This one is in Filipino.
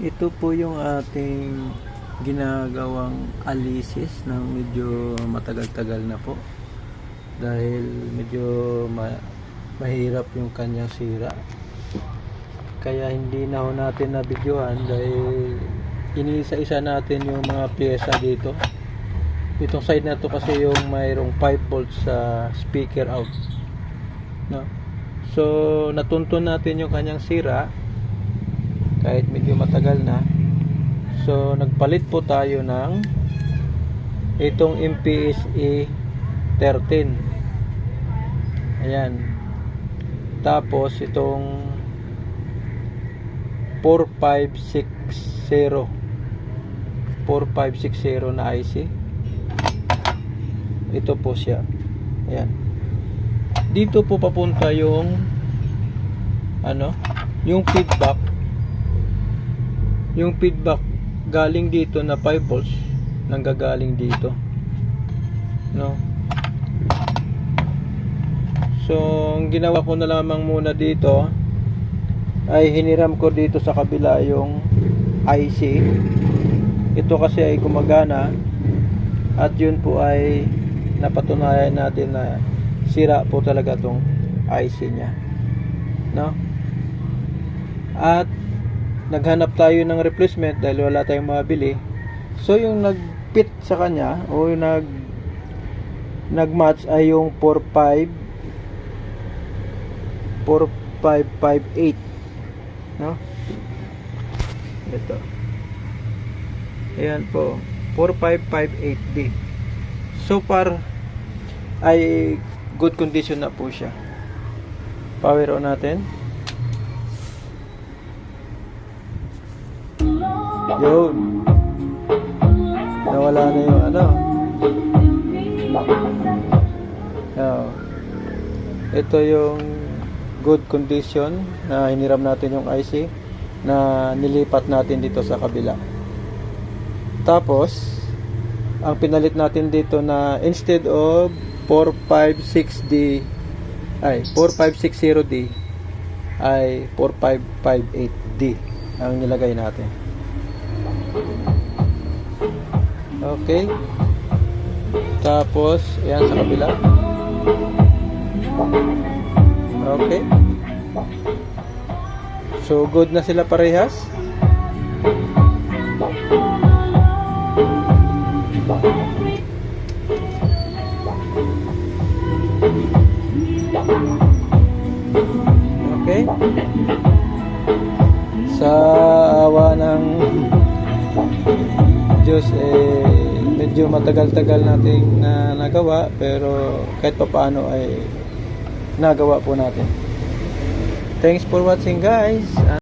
Ito po yung ating ginagawang alisis ng medyo matagal-tagal na po dahil medyo mahirap yung kanyang sira, kaya hindi na ho natin nabidyohan dahil iniisa-isa natin yung mga pyesa dito. Itong side na to kasi yung mayroong 5 volts sa speaker out, no? So natuntun natin yung kanyang sira kahit medyo matagal na. So nagpalit po tayo ng itong MPSA 13. Ayan. Tapos itong 4560 na IC. Ito po siya. Ayan. Dito po papunta yung yung feedback. Yung feedback galing dito na 5 volts nanggagaling dito, no? So ang ginawa ko na lamang muna dito ay hiniram ko dito sa kabila yung IC. Ito kasi ay gumagana at yun po ay napatunayan natin na sira po talaga tong IC nya, no? At naghanap tayo ng replacement dahil wala tayong mabili. So yung nag-fit sa kanya o yung nag-match ay yung 4558, no? Ito. Ayan po, 4558D. So far ay good condition na po siya. Power on natin. Yun, nawala na yung ito yung good condition na hiniram natin yung IC na nilipat natin dito sa kabila. Tapos ang pinalit natin dito na instead of 456D ay 4560D ay 4558D ang nilagay natin. Okay. Tapos ayan sa kabila. Okay. So good na sila parehas. Okay. Sa awa ng Diyos, medyo matagal-tagal nating nagawa, pero kahit pa paano ay nagawa po natin. Thanks for watching, guys.